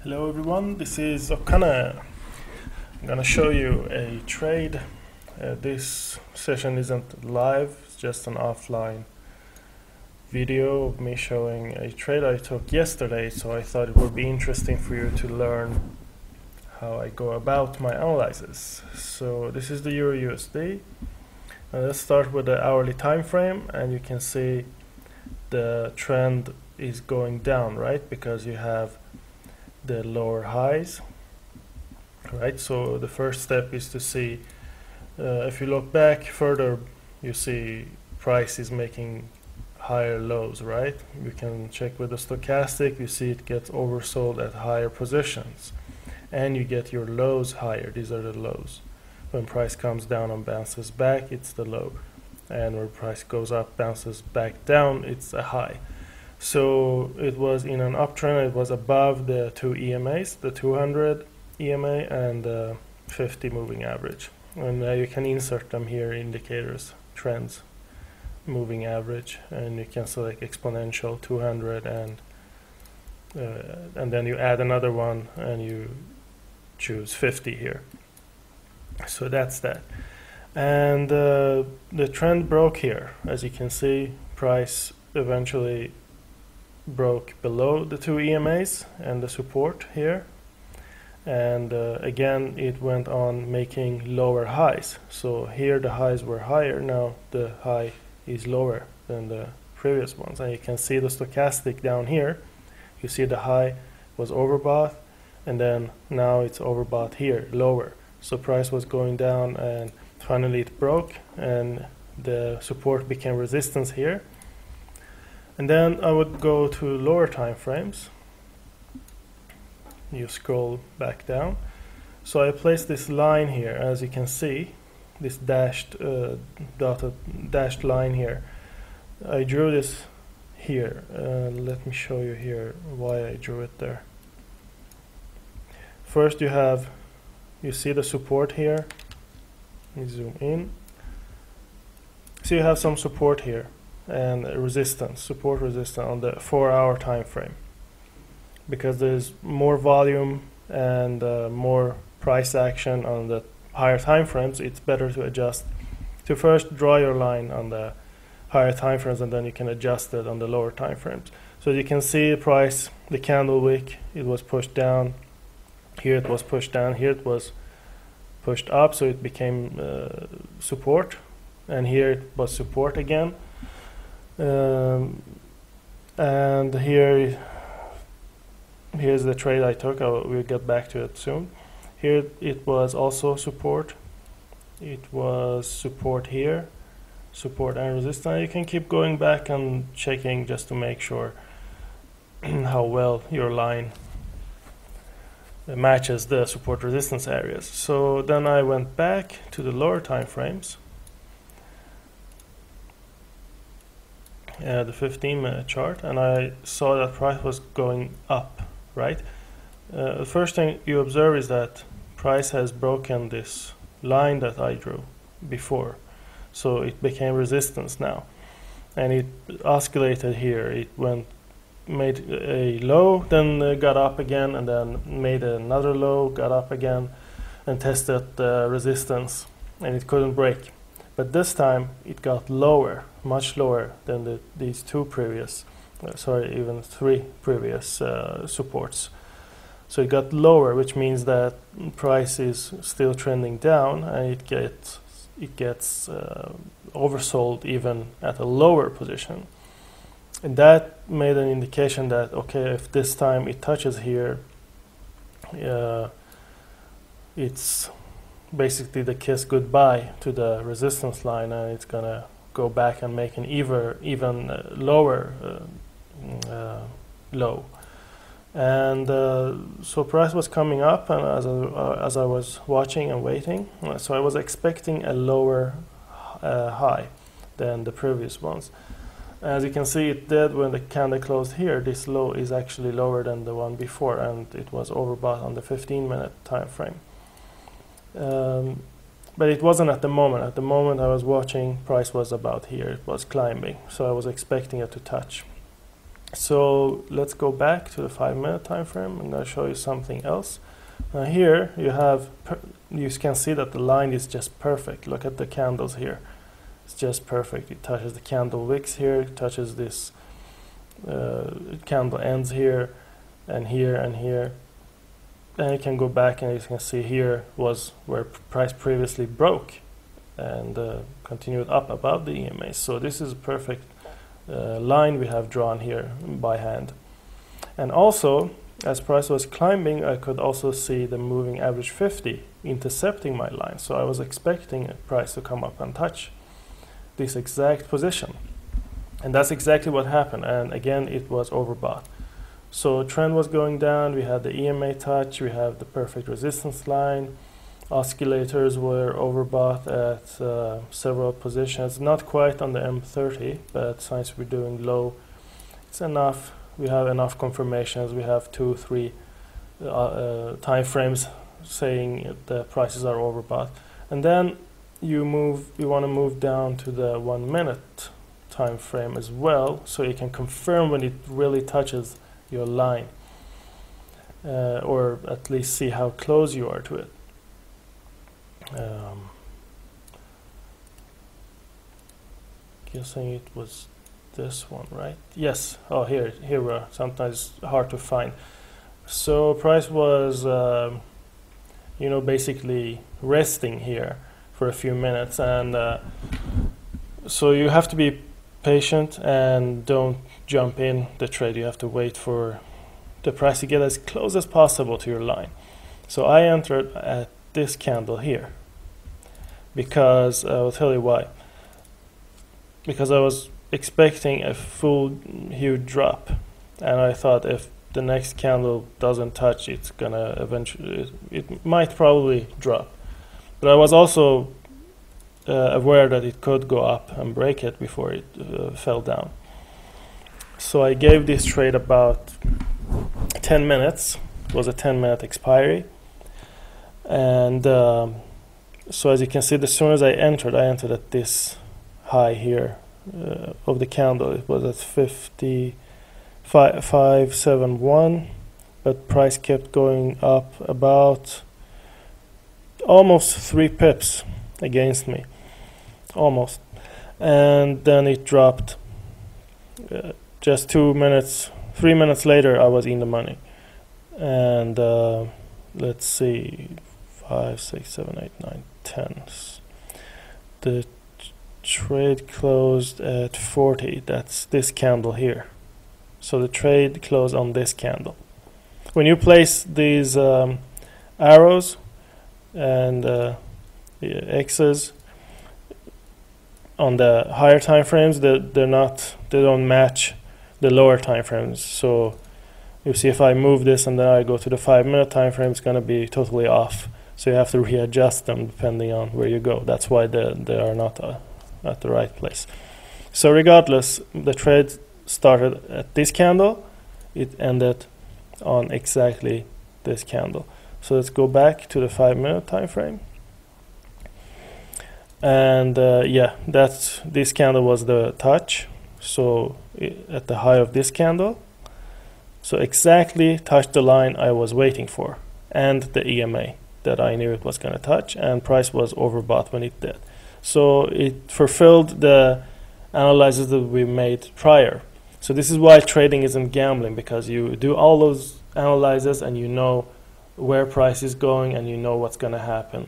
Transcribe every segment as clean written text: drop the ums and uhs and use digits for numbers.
Hello everyone, this is Okane. I'm gonna show you a trade. This session isn't live, it's just an offline video of me showing a trade I took yesterday, so I thought it would be interesting for you to learn how I go about my analysis. So this is the Euro USD. Let's start with the hourly time frame, and you can see the trend is going down, right? Because you have the lower highs, right? So the first step is to see, if you look back further, you see price is making higher lows, right? You can check with the stochastic, you see it gets oversold at higher positions, and you get your lows higher. These are the lows. When price comes down and bounces back, it's the low, and when price goes up, bounces back down, it's a high. So it was in an uptrend, it was above the two EMAs, the 200 EMA and the 50 moving average. And you can insert them here, indicators, trends, moving average, and you can select exponential 200 and then you add another one and you choose 50 here. So that's that. And the trend broke here. As you can see, price eventually broke below the two EMAs and the support here, and again it went on making lower highs. So here the highs were higher, now the high is lower than the previous ones, and you can see the stochastic down here. You see the high was overbought, and then now it's overbought here, lower. So price was going down, and finally it broke, and the support became resistance here. And then I would go to lower time frames. You scroll back down. So I placed this line here, as you can see, this dashed line here. I drew this here. Let me show you here why I drew it there. First you see the support here. Let me zoom in. So you have some support here and resistance, support resistance on the 4-hour time frame. Because there's more volume and more price action on the higher time frames, it's better to adjust, to first draw your line on the higher time frames, and then you can adjust it on the lower time frames. So you can see the price, the candle wick, it was pushed down, here it was pushed down, here it was pushed up, so it became support, and here it was support again. And here's the trade I took. We'll get back to it soon. Here it was also support. It was support here, support and resistance. You can keep going back and checking just to make sure how well your line matches the support resistance areas. So then I went back to the lower time frames. The 15-minute chart, and I saw that price was going up, right? The first thing you observe is that price has broken this line that I drew before, so it became resistance now, and it oscillated here. It made a low, then got up again, and then made another low, got up again, and tested the resistance, and it couldn't break. But this time it got lower, much lower than these two previous, even three previous supports. So it got lower, which means that price is still trending down, and it gets oversold even at a lower position. And that made an indication that, okay, if this time it touches here, it's basically the kiss goodbye to the resistance line, and it's gonna go back and make an even lower low. And so price was coming up, and as I was watching and waiting, so I was expecting a lower high than the previous ones. As you can see, it did. When the candle closed here, this low is actually lower than the one before, and it was overbought on the 15-minute time frame. But it wasn't at the moment. At the moment I was watching, price was about here. It was climbing, so I was expecting it to touch. So let's go back to the 5-minute time frame. I'm going to show you something else. Now here you can see that the line is just perfect. Look at the candles here. It's just perfect. It touches the candle wicks here, it touches this candle ends here, and here, and here. Then you can go back and you can see here was where price previously broke and continued up above the EMA. So this is a perfect line we have drawn here by hand. And also, as price was climbing, I could also see the moving average 50 intercepting my line. So I was expecting price to come up and touch this exact position. And that's exactly what happened. And again, it was overbought. So trend was going down, we had the EMA touch, we have the perfect resistance line. Oscillators were overbought at several positions, not quite on the M30, but since we're doing low, it's enough. We have enough confirmations. We have 2-3 time frames saying the prices are overbought. And then you want to move down to the 1 minute time frame as well, so you can confirm when it really touches your line, or at least see how close you are to it. Guessing it was this one, right? Yes. Oh, here we are. Sometimes hard to find. So price was, basically resting here for a few minutes, and so you have to be patient and don't jump in the trade. You have to wait for the price to get as close as possible to your line. So I entered at this candle here because I'll tell you why. Because I was expecting a full huge drop, and I thought if the next candle doesn't touch, it's gonna eventually, it might probably drop. But I was also aware that it could go up and break it before it fell down. So I gave this trade about 10 minutes. It was a 10-minute expiry. And so as you can see, as soon as I entered at this high here of the candle. It was at 571, but price kept going up about almost 3 pips against me, almost, and then it dropped. Just 3 minutes later I was in the money, and let's see, 5, 6, 7, 8, 9, 10. The trade closed at 40. That's this candle here. So the trade closed on this candle. When you place these arrows and the X's on the higher time frames, they don't match the lower time frames. So you see, if I move this and then I go to the 5-minute time frame, it's going to be totally off. So you have to readjust them depending on where you go. That's why they are not at the right place. So regardless, the trade started at this candle. It ended on exactly this candle. So let's go back to the 5-minute time frame. And yeah, this candle was the touch. So at the high of this candle, so exactly touched the line I was waiting for, and the EMA that I knew it was going to touch, and price was overbought when it did. So it fulfilled the analysis that we made prior. So this is why trading isn't gambling, because you do all those analyses and you know where price is going and you know what's going to happen,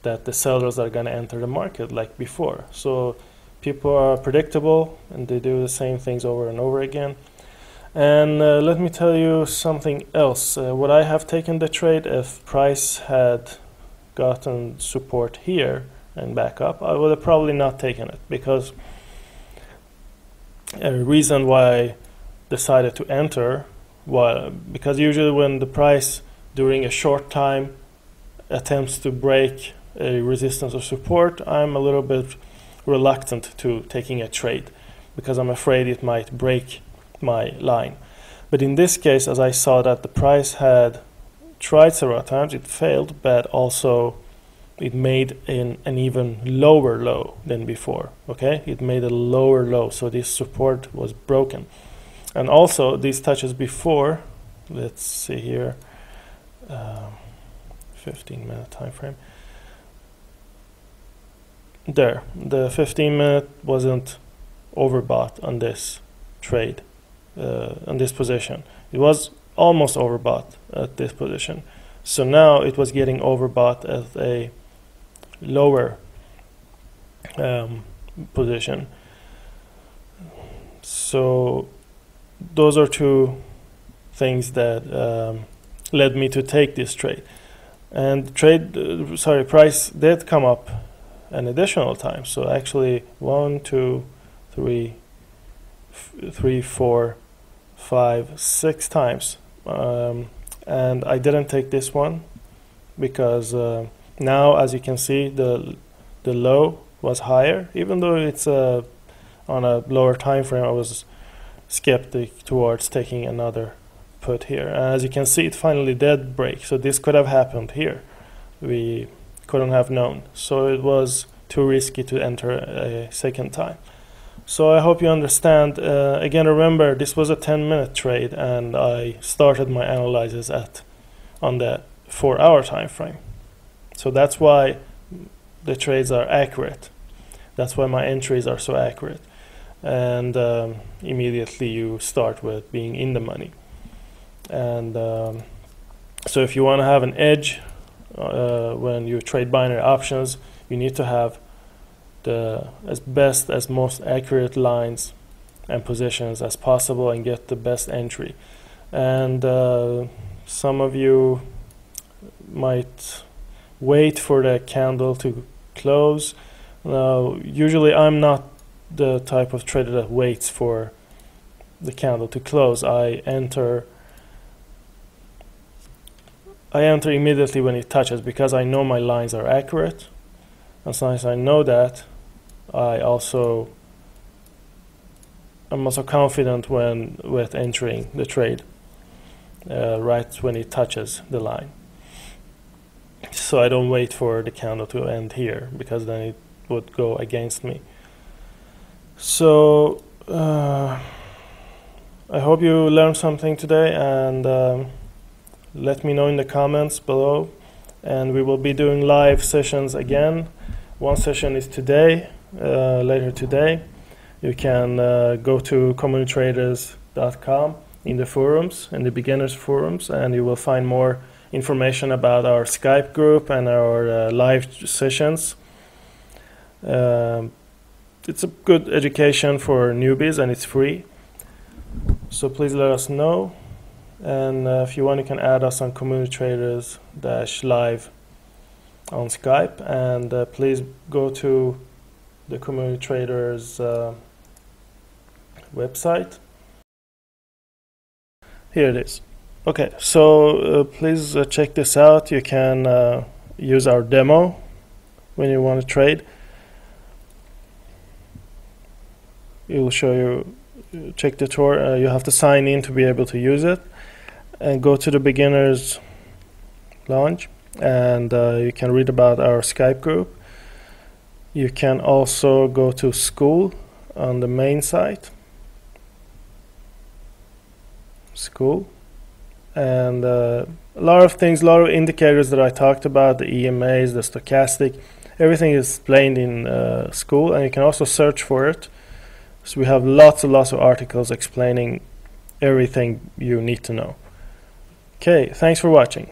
that the sellers are going to enter the market like before. So people are predictable and they do the same things over and over again. And let me tell you something else. Would I have taken the trade if price had gotten support here and back up? I would have probably not taken it, because a reason why I decided to enter because usually when the price during a short time attempts to break a resistance or support, I'm a little bit reluctant to taking a trade, because I'm afraid it might break my line. But in this case, as I saw that the price had tried several times, it failed, but also it made an even lower low than before. Okay, it made a lower low, so this support was broken. And also these touches before, let's see here, 15-minute time frame. There, the 15-minute wasn't overbought on this trade, on this position. It was almost overbought at this position. So now it was getting overbought at a lower position. So those are two things that led me to take this trade. And price did come up an additional time. So actually 1, 2, 3, 4, 5, 6 times. And I didn't take this one because now, as you can see, the low was higher. Even though it's on a lower time frame, I was skeptic towards taking another put here. And as you can see, it finally did break. So this could have happened here. We couldn't have known. So it was too risky to enter a second time. So I hope you understand. Again, remember, this was a 10-minute trade, and I started my analysis on the 4-hour time frame. So that's why the trades are accurate. That's why my entries are so accurate. And immediately you start with being in the money. And so if you want to have an edge when you trade binary options, you need to have the most accurate lines and positions as possible and get the best entry. And some of you might wait for the candle to close. Usually I'm not the type of trader that waits for the candle to close. I enter immediately when it touches because I know my lines are accurate. And since I know that, I'm also confident with entering the trade right when it touches the line. So I don't wait for the candle to end here because then it would go against me. So I hope you learned something today, and let me know in the comments below. And we will be doing live sessions again. One session is today, later today. You can go to CommuniTraders.com in the forums, in the beginners forums, and you will find more information about our Skype group and our live sessions. It's a good education for newbies, and it's free. So please let us know. And if you want, you can add us on CommuniTraders-live on Skype. And please go to the CommuniTraders website. Here it is. Okay, so please check this out. You can use our demo when you want to trade. It will show you, check the tour. You have to sign in to be able to use it. And go to the beginners launch, and you can read about our Skype group. You can also go to school on the main site. School. And a lot of things, a lot of indicators that I talked about, the EMAs, the stochastic, everything is explained in school, and you can also search for it. So we have lots and lots of articles explaining everything you need to know. Okay, thanks for watching.